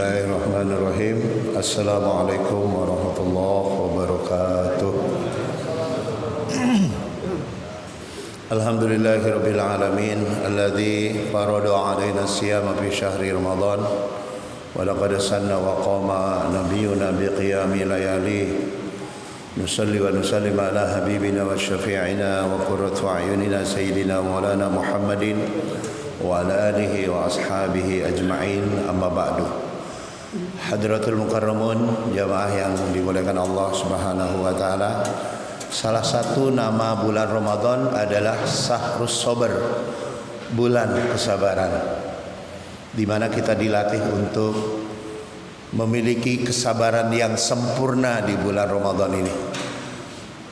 Bismillahirrahmanirrahim. Assalamualaikum warahmatullahi wabarakatuh. Alhamdulillahirabbil alamin alladzi farada 'alaina as-siyama fi syahri Ramadan wa laqad sanna wa qama nabiyyuna biqiyami layali nusalli wa nusallim ala habibina wa syafi'ina wa qurratu a'yunina sayyidina maulana Muhammadin wa ala alihi wa ashabihi ajma'in, amma ba'du. Hadratul Mukarramun, jamaah yang dimuliakan Allah Subhanahu wa taala. Salah satu nama bulan Ramadan adalah Syahrus Sabr, bulan kesabaran, di mana kita dilatih untuk memiliki kesabaran yang sempurna di bulan Ramadan ini.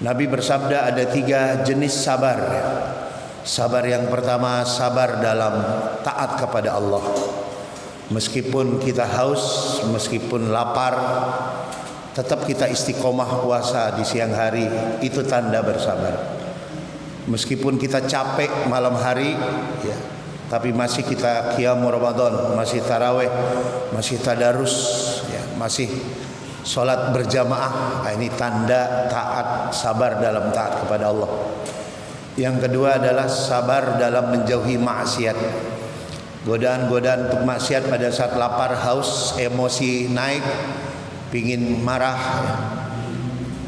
Nabi bersabda ada 3 jenis sabar. Sabar yang pertama, sabar dalam taat kepada Allah. Meskipun kita haus, meskipun lapar, tetap kita istiqomah puasa di siang hari, itu tanda bersabar. Meskipun kita capek malam hari, ya, tapi masih kita qiyam Ramadan, masih taraweh, masih tadarus, ya, masih sholat berjamaah. Ini tanda taat, sabar dalam taat kepada Allah. Yang kedua adalah sabar dalam menjauhi maksiat. Godaan-godaan untuk maksiat pada saat lapar, haus, emosi naik, pingin marah, ya,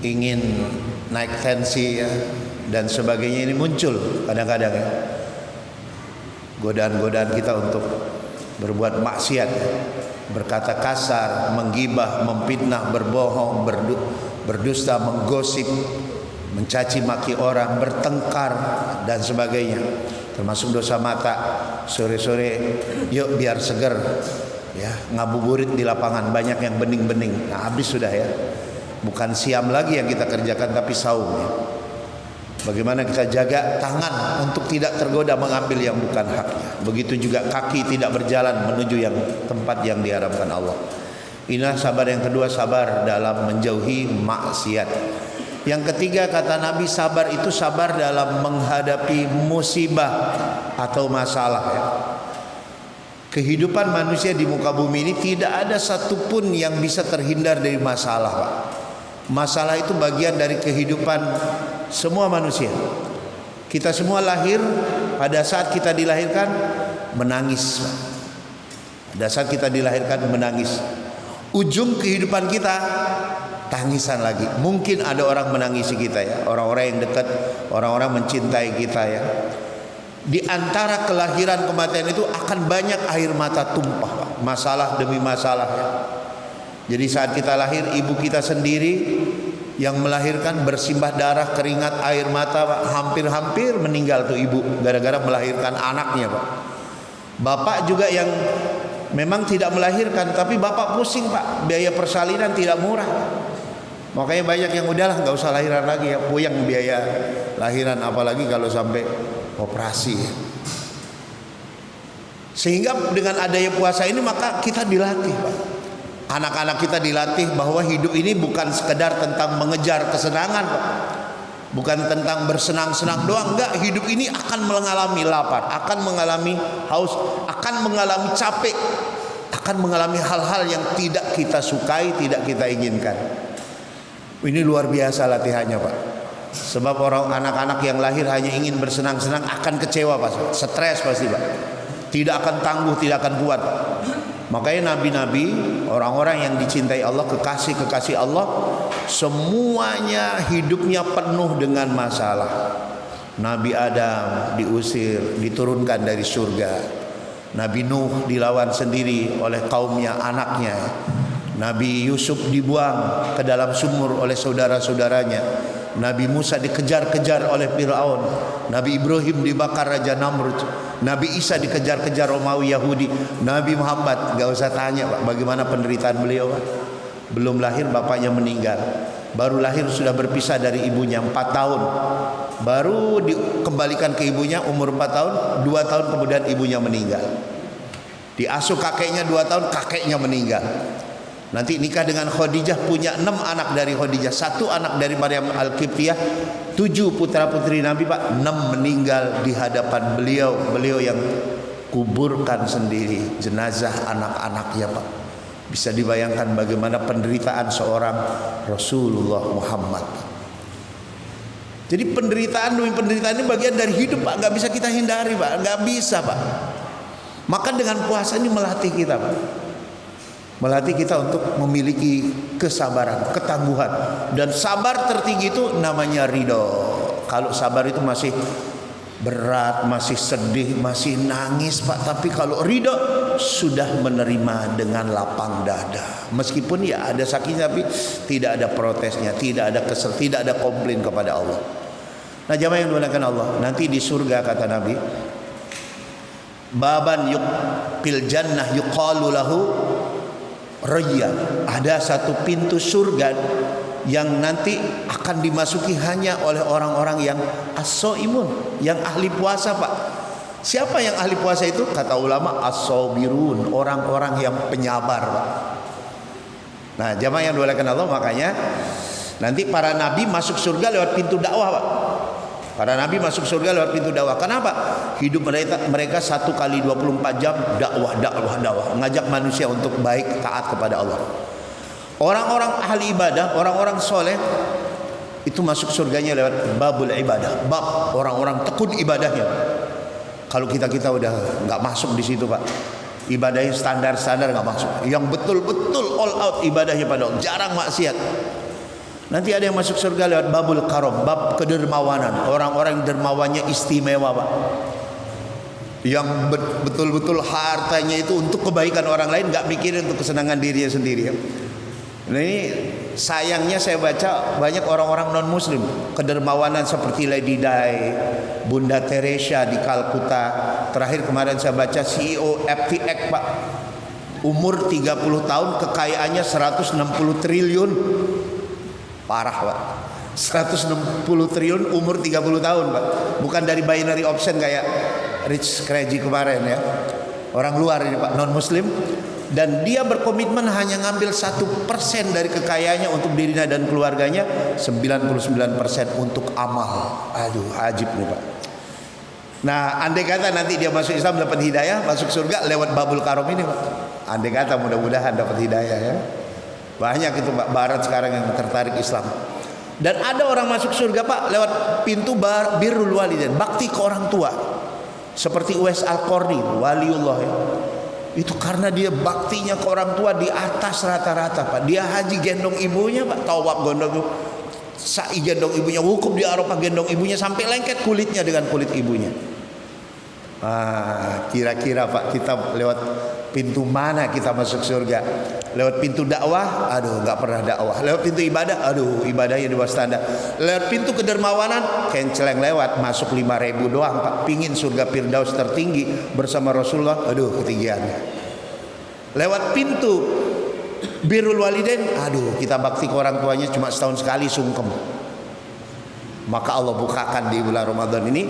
ingin naik tensi, ya, dan sebagainya, ini muncul kadang-kadang, ya. Godaan-godaan kita untuk berbuat maksiat, ya. Berkata kasar, menggibah, memfitnah, berbohong, berdusta, menggosip, mencaci maki orang, bertengkar dan sebagainya, termasuk dosa mata. Sore-sore yuk biar seger, ya, ngabuburit di lapangan, banyak yang bening-bening. Nah, habis sudah, ya. Bukan siam lagi yang kita kerjakan, tapi saum, ya. Bagaimana kita jaga tangan untuk tidak tergoda mengambil yang bukan haknya. Begitu juga kaki tidak berjalan menuju yang tempat yang diharamkan Allah. Inilah sabar yang kedua, sabar dalam menjauhi maksiat. Yang ketiga, kata Nabi, sabar itu sabar dalam menghadapi musibah atau masalah, ya. Kehidupan manusia di muka bumi ini tidak ada satupun yang bisa terhindar dari masalah, Pak. Masalah itu bagian dari kehidupan semua manusia. Kita semua lahir, pada saat kita dilahirkan menangis, Pak. Pada saat kita dilahirkan menangis. Ujung kehidupan kita tangisan lagi. Mungkin ada orang menangisi kita, ya, orang-orang yang dekat, orang-orang mencintai kita, ya. Di antara kelahiran kematian itu akan banyak air mata tumpah, Pak. Masalah demi masalah, ya. Jadi saat kita lahir, ibu kita sendiri yang melahirkan bersimbah darah, keringat, air mata, Pak. Hampir-hampir meninggal tuh ibu gara-gara melahirkan anaknya, Pak. Bapak juga yang memang tidak melahirkan, tapi bapak pusing, Pak. Biaya persalinan tidak murah. Makanya banyak yang udahlah nggak usah lahiran lagi, ya, puyeng biaya lahiran, apalagi kalau sampai operasi, ya. Sehingga dengan adanya puasa ini maka kita dilatih, Pak. Anak-anak kita dilatih bahwa hidup ini bukan sekedar tentang mengejar kesenangan, Pak. Bukan tentang bersenang-senang doang, enggak. Hidup ini akan mengalami lapar, akan mengalami haus, akan mengalami capek, akan mengalami hal-hal yang tidak kita sukai, tidak kita inginkan. Ini luar biasa latihannya, Pak. Sebab orang anak-anak yang lahir hanya ingin bersenang-senang akan kecewa, Pak. Stres pasti, Pak. Tidak akan tangguh, tidak akan kuat, Pak. Makanya nabi-nabi, orang-orang yang dicintai Allah, kekasih-kekasih Allah, semuanya hidupnya penuh dengan masalah. Nabi Adam diusir, diturunkan dari surga. Nabi Nuh dilawan sendiri oleh kaumnya, anaknya. Nabi Yusuf dibuang ke dalam sumur oleh saudara-saudaranya. Nabi Musa dikejar-kejar oleh Fir'aun. Nabi Ibrahim dibakar Raja Namrud. Nabi Isa dikejar-kejar Romawi Yahudi. Nabi Muhammad, gak usah tanya, Pak, bagaimana penderitaan beliau, Pak. Belum lahir bapaknya meninggal. Baru lahir sudah berpisah dari ibunya 4 tahun. Baru dikembalikan ke ibunya umur 4 tahun. 2 tahun kemudian ibunya meninggal. Diasuh kakeknya 2 tahun, kakeknya meninggal. Nanti nikah dengan Khadijah, punya 6 anak dari Khadijah, 1 anak dari Maryam Al-Qibtiyah, 7 putra-putri Nabi, Pak. 6 meninggal di hadapan beliau. Beliau yang kuburkan sendiri jenazah anak-anaknya, Pak. Bisa dibayangkan bagaimana penderitaan seorang Rasulullah Muhammad. Jadi penderitaan demi penderitaan ini bagian dari hidup, Pak. Gak bisa kita hindari, Pak. Gak bisa, Pak. Maka dengan puasa ini melatih kita, Pak. Melatih kita untuk memiliki kesabaran, ketangguhan. Dan sabar tertinggi itu namanya ridho. Kalau sabar itu masih berat, masih sedih, masih nangis, Pak. Tapi kalau ridho sudah menerima dengan lapang dada. Meskipun ya ada sakit, tapi tidak ada protesnya, tidak ada kesel, tidak ada komplain kepada Allah. Nah, jamaah yang dimuliakan Allah, nanti di surga kata Nabi, baban fil jannah yuqalu lahu rayyan. Ada satu pintu surga yang nanti akan dimasuki hanya oleh orang-orang yang as-shaimun, yang ahli puasa, Pak. Siapa yang ahli puasa itu? Kata ulama, as-sabirun, orang-orang yang penyabar, Pak. Nah, jamaah yang dimuliakan Allah, makanya nanti para nabi masuk surga lewat pintu dakwah, Pak. Para nabi masuk surga lewat pintu dakwah. Kenapa? Hidup mereka 1 kali 24 jam dakwah, ngajak manusia untuk baik, taat kepada Allah. Orang-orang ahli ibadah, orang-orang soleh itu masuk surganya lewat babul ibadah, bab orang-orang tekun ibadahnya. Kalau kita udah nggak masuk di situ, Pak. Ibadahnya standar nggak masuk. Yang betul-betul all out ibadahnya pada Allah, jarang maksiat. Nanti ada yang masuk surga lewat babul karom, bab kedermawanan. Orang-orang dermawannya istimewa, Pak. Yang betul-betul hartanya itu untuk kebaikan orang lain, nggak mikirin untuk kesenangan dirinya sendiri. Nah, ini sayangnya saya baca banyak orang-orang non muslim kedermawanan seperti Lady Di, Bunda Teresa di Kalkuta. Terakhir kemarin saya baca CEO FTX, Pak. Umur 30 tahun kekayaannya 160 triliun. Parah, Pak. 160 triliun umur 30 tahun, Pak. Bukan dari binary option kayak Rich Crazy kemarin ya. Orang luar ini, Pak, non muslim. Dan dia berkomitmen hanya ngambil 1% dari kekayaannya untuk dirinya dan keluarganya, 99% untuk amal. Aduh, ajib nih, Pak. Nah, andai kata nanti dia masuk Islam dapat hidayah, masuk surga lewat babul karom ini, Pak. Andai kata mudah-mudahan dapat hidayah ya. Banyak itu, Pak, barat sekarang yang tertarik Islam. Dan ada orang masuk surga, Pak, lewat pintu birrul walidain, bakti ke orang tua. Seperti Uwais Al-Qarni, waliullah ya. Itu karena dia baktinya ke orang tua di atas rata-rata, Pak. Dia haji gendong ibunya, Pak, tawaf gendong, sa'i gendong ibunya, wukuf di Arafah gendong ibunya sampai lengket kulitnya dengan kulit ibunya. Kira-kira, Pak, kita lewat pintu mana kita masuk surga? Lewat pintu dakwah? Aduh, nggak pernah dakwah. Lewat pintu ibadah? Aduh, ibadahnya di bawah standar. Lewat pintu kedermawanan? Kenceleng lewat, masuk 5.000 doang, Pak. Pingin surga Firdaus tertinggi bersama Rasulullah? Aduh, ketinggian. Lewat pintu birrul walidain? Aduh, kita bakti ke orang tuanya cuma setahun sekali, sungkem. Maka Allah bukakan di bulan Ramadan ini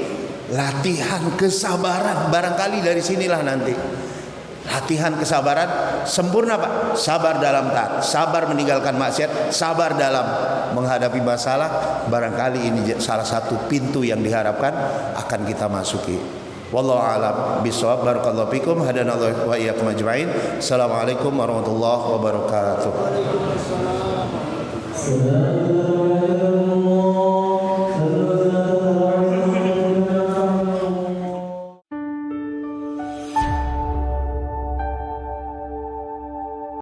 latihan kesabaran. Barangkali dari sinilah nanti latihan kesabaran sempurna, Pak. Sabar dalam taat, sabar meninggalkan maksiat, sabar dalam menghadapi masalah. Barangkali ini salah satu pintu yang diharapkan akan kita masuki. Wallahu a'lam bishawab. Barakallahu fikum. Hadanallahu wa iyyakum ajma'in. Assalamualaikum warahmatullahi wabarakatuh.